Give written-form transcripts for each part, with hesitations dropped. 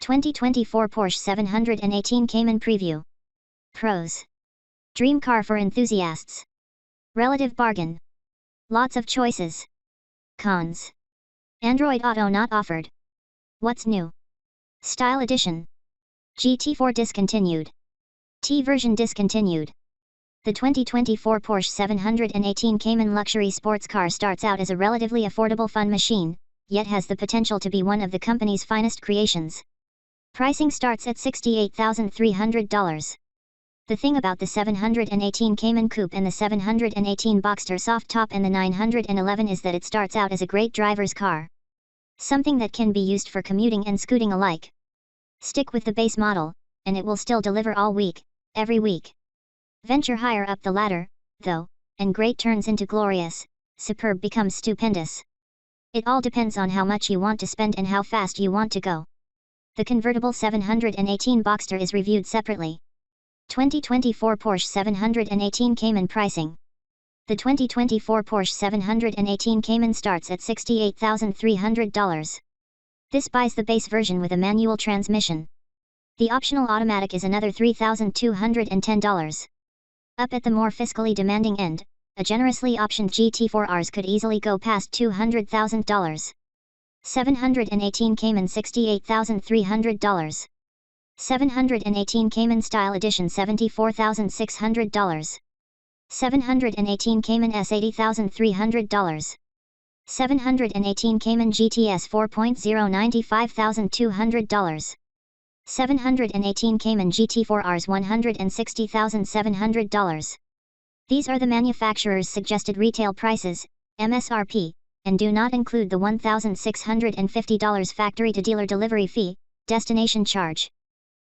2024 Porsche 718 Cayman Preview. Pros. Dream car for enthusiasts. Relative bargain. Lots of choices. Cons. Android Auto not offered. What's new? Style Edition. GT4 discontinued. T version discontinued. The 2024 Porsche 718 Cayman luxury sports car starts out as a relatively affordable fun machine, yet has the potential to be one of the company's finest creations. Pricing starts at $68,300. The thing about the 718 Cayman Coupe and the 718 Boxster soft top and the 911 is that it starts out as a great driver's car. Something that can be used for commuting and scooting alike. Stick with the base model, and it will still deliver all week, every week. Venture higher up the ladder, though, and great turns into glorious, superb becomes stupendous. It all depends on how much you want to spend and how fast you want to go. The convertible 718 Boxster is reviewed separately. 2024 Porsche 718 Cayman pricing. The 2024 Porsche 718 Cayman starts at $68,300. This buys the base version with a manual transmission. The optional automatic is another $3,210. Up at the more fiscally demanding end, a generously optioned GT4 Rs could easily go past $200,000. 718 Cayman $68,300. 718 Cayman Style Edition $74,600. 718 Cayman S $80,300. 718 Cayman GTS 4.0 $95,200. 718 Cayman GT4 Rs $160,700. These are the manufacturer's suggested retail prices, MSRP, and do not include the $1,650 factory-to-dealer delivery fee, destination charge.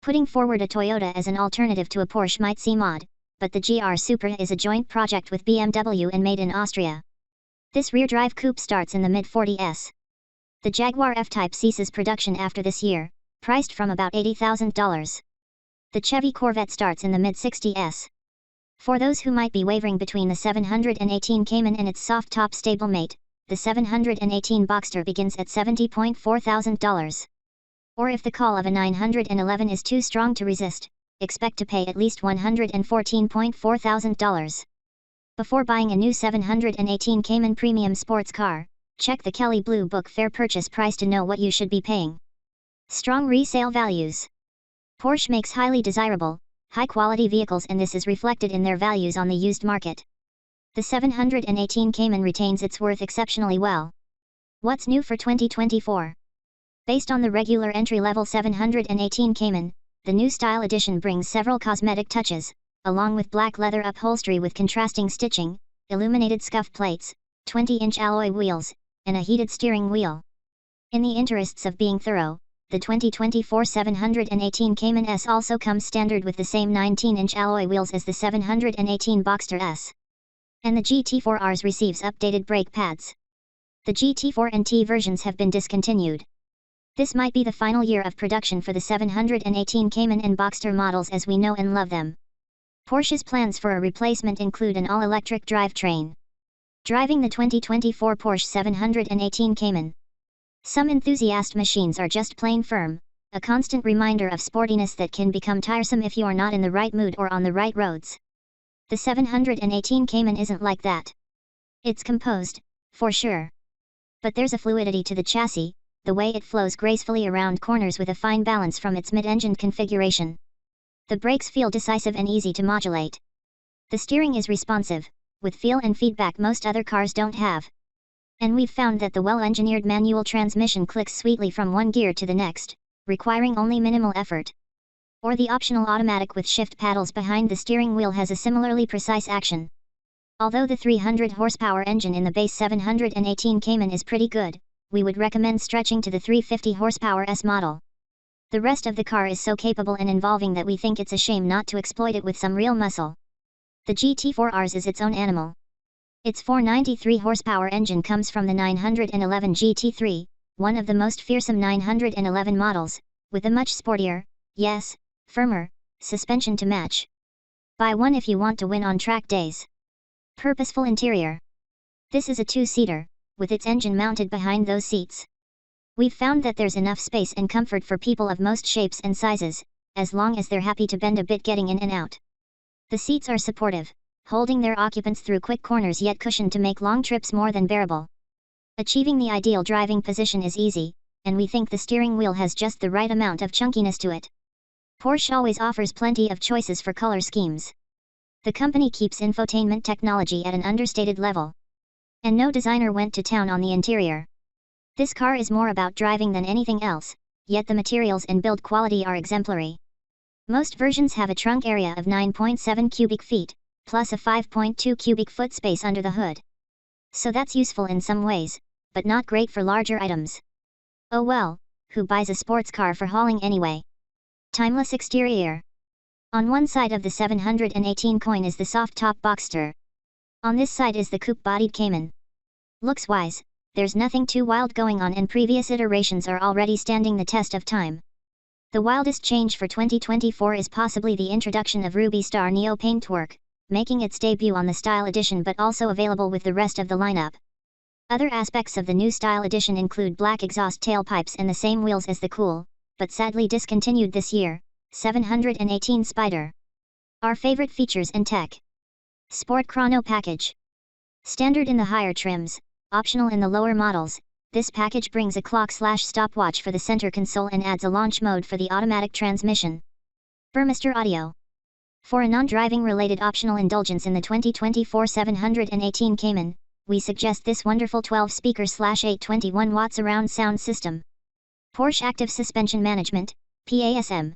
Putting forward a Toyota as an alternative to a Porsche might seem odd, but the GR Supra is a joint project with BMW and made in Austria. This rear-drive coupe starts in the mid-40s. The Jaguar F-Type ceases production after this year, priced from about $80,000. The Chevy Corvette starts in the mid-60s. For those who might be wavering between the 718 Cayman and its soft-top stablemate, the 718 Boxster begins at $70,400. Or if the call of a 911 is too strong to resist, expect to pay at least $114,400. Before buying a new 718 Cayman premium sports car, check the Kelley Blue Book fair purchase price to know what you should be paying. Strong resale values. Porsche makes highly desirable, high-quality vehicles, and this is reflected in their values on the used market. The 718 Cayman retains its worth exceptionally well. What's new for 2024? Based on the regular entry-level 718 Cayman, the new Style Edition brings several cosmetic touches, along with black leather upholstery with contrasting stitching, illuminated scuff plates, 20-inch alloy wheels, and a heated steering wheel. In the interests of being thorough, the 2024 718 Cayman S also comes standard with the same 19-inch alloy wheels as the 718 Boxster S. And the GT4 Rs receives updated brake pads. The GT4 and T versions have been discontinued. This might be the final year of production for the 718 Cayman and Boxster models as we know and love them. Porsche's plans for a replacement include an all-electric drivetrain. Driving the 2024 Porsche 718 Cayman. Some enthusiast machines are just plain firm, a constant reminder of sportiness that can become tiresome if you are not in the right mood or on the right roads. The 718 Cayman isn't like that. It's composed, for sure. But there's a fluidity to the chassis, the way it flows gracefully around corners with a fine balance from its mid-engined configuration. The brakes feel decisive and easy to modulate. The steering is responsive, with feel and feedback most other cars don't have. And we've found that the well-engineered manual transmission clicks sweetly from one gear to the next, requiring only minimal effort. Or the optional automatic with shift paddles behind the steering wheel has a similarly precise action. Although the 300 horsepower engine in the base 718 Cayman is pretty good, we would recommend stretching to the 350 horsepower S model. The rest of the car is so capable and involving that we think it's a shame not to exploit it with some real muscle. The GT4 Rs is its own animal. Its 493 horsepower engine comes from the 911 GT3, one of the most fearsome 911 models, with a much sportier, yes, firmer, suspension to match. Buy one if you want to win on track days. Purposeful interior. This is a two-seater, with its engine mounted behind those seats. We've found that there's enough space and comfort for people of most shapes and sizes, as long as they're happy to bend a bit getting in and out. The seats are supportive, holding their occupants through quick corners yet cushioned to make long trips more than bearable. Achieving the ideal driving position is easy, and we think the steering wheel has just the right amount of chunkiness to it. Porsche always offers plenty of choices for color schemes. The company keeps infotainment technology at an understated level. And no designer went to town on the interior. This car is more about driving than anything else, yet the materials and build quality are exemplary. Most versions have a trunk area of 9.7 cubic feet, plus a 5.2 cubic foot space under the hood. So that's useful in some ways, but not great for larger items. Oh well, who buys a sports car for hauling anyway? Timeless exterior. On one side of the 718 coin is the soft-top Boxster. On this side is the coupe-bodied Cayman. Looks-wise, there's nothing too wild going on and previous iterations are already standing the test of time. The wildest change for 2024 is possibly the introduction of Ruby Star Neo paintwork, making its debut on the Style Edition but also available with the rest of the lineup. Other aspects of the new Style Edition include black exhaust tailpipes and the same wheels as the cool, but sadly discontinued this year, 718 Spider. Our favorite features and tech. Sport Chrono Package. Standard in the higher trims, optional in the lower models, this package brings a clock/stopwatch for the center console and adds a launch mode for the automatic transmission. Burmester Audio. For a non-driving related optional indulgence in the 2024 718 Cayman, we suggest this wonderful 12-speaker/821 watt surround sound system. Porsche Active Suspension Management, PASM.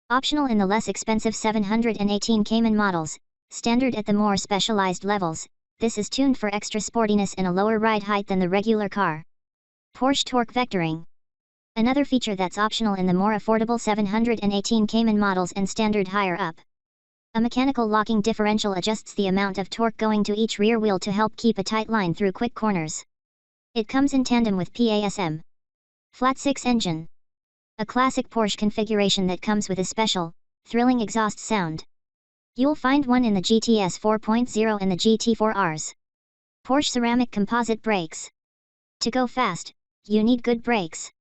Optional in the less expensive 718 Cayman models, standard at the more specialized levels, this is tuned for extra sportiness and a lower ride height than the regular car. Porsche Torque Vectoring. Another feature that's optional in the more affordable 718 Cayman models and standard higher up. A mechanical locking differential adjusts the amount of torque going to each rear wheel to help keep a tight line through quick corners. It comes in tandem with PASM. Flat 6 engine. A classic Porsche configuration that comes with a special, thrilling exhaust sound. You'll find one in the GTS 4.0 and the GT4 Rs. Porsche ceramic composite brakes. To go fast, you need good brakes.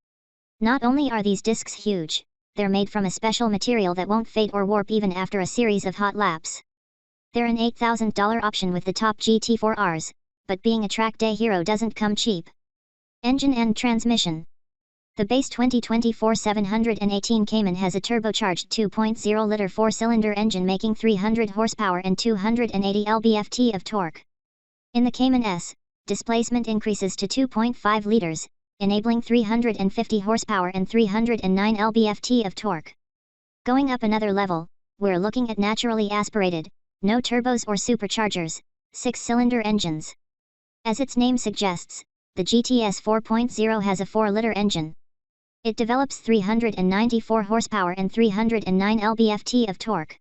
Not only are these discs huge, they're made from a special material that won't fade or warp even after a series of hot laps. They're an $8,000 option with the top GT4 Rs, but being a track day hero doesn't come cheap. Engine and transmission. The base 2024 718 Cayman has a turbocharged 2.0-liter 4-cylinder engine making 300 horsepower and 280 lb-ft of torque. In the Cayman S, displacement increases to 2.5 liters, enabling 350 horsepower and 309 lb-ft of torque. Going up another level, we're looking at naturally aspirated, no turbos or superchargers, 6-cylinder engines. As its name suggests, the GTS 4.0 has a 4-liter engine. It develops 394 horsepower and 309 lb-ft of torque.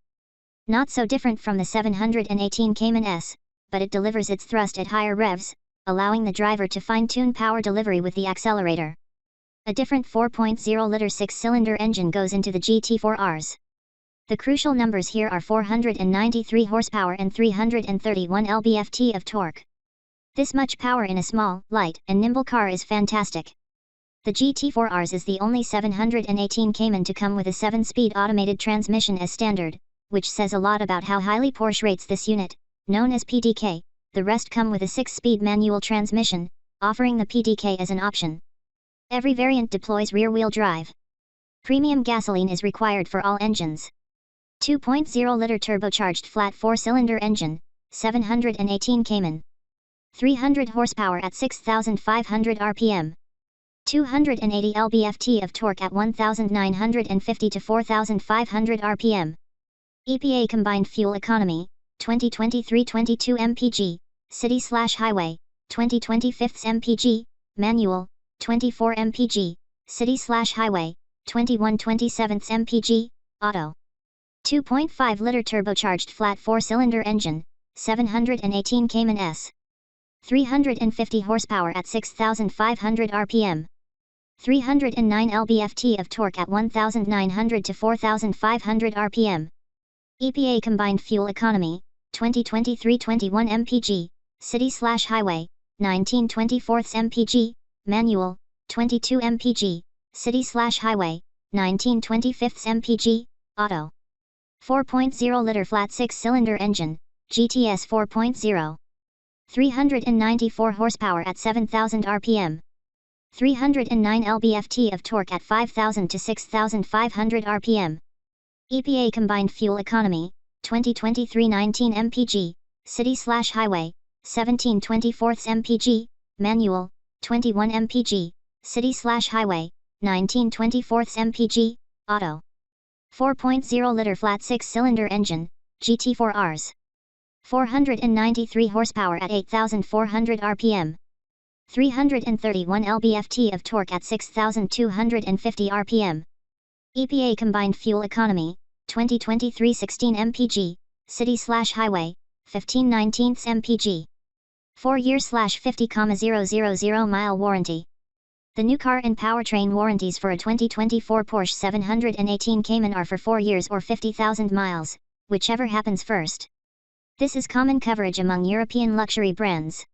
Not so different from the 718 Cayman S, but it delivers its thrust at higher revs, allowing the driver to fine-tune power delivery with the accelerator. A different 4.0-liter 6-cylinder engine goes into the GT4 Rs. The crucial numbers here are 493 horsepower and 331 lb-ft of torque. This much power in a small, light, and nimble car is fantastic. The GT4 Rs is the only 718 Cayman to come with a 7-speed automated transmission as standard, which says a lot about how highly Porsche rates this unit, known as PDK. The rest come with a 6-speed manual transmission, offering the PDK as an option. Every variant deploys rear-wheel drive. Premium gasoline is required for all engines. 2.0-liter turbocharged flat 4-cylinder engine, 718 Cayman. 300 horsepower at 6,500 rpm. 280 lb-ft of torque at 1,950 to 4,500 rpm. EPA combined fuel economy, 2023 22 mpg, city/highway, 2025 mpg, manual, 24 mpg, city/highway, 21/27 mpg, auto. 2.5-liter turbocharged flat 4-cylinder engine, 718 Cayman S. 350 horsepower at 6,500 rpm. 309 lb-ft of torque at 1,900 to 4,500 rpm. EPA combined fuel economy, 2023 21 mpg, city/highway, 19/24 mpg, manual, 22 mpg, city/highway, 19/25 mpg, auto. 4.0-liter flat 6-cylinder engine, GTS 4.0. 394 horsepower at 7,000 rpm. 309 lb-ft of torque at 5,000 to 6,500 rpm. EPA combined fuel economy, 2023 19 mpg, city/highway, 17/24 mpg, manual, 21 mpg, city/highway, 19/24 mpg, auto. 4.0-liter flat 6-cylinder engine, GT4 Rs. 493 horsepower at 8,400 rpm. 331 lb-ft of torque at 6,250 rpm. EPA combined fuel economy, 2023 16 mpg, city/highway, 15/19 mpg. 4-year/50,000 mile warranty. The new car and powertrain warranties for a 2024 Porsche 718 Cayman are for 4 years or 50,000 miles, whichever happens first. This is common coverage among European luxury brands.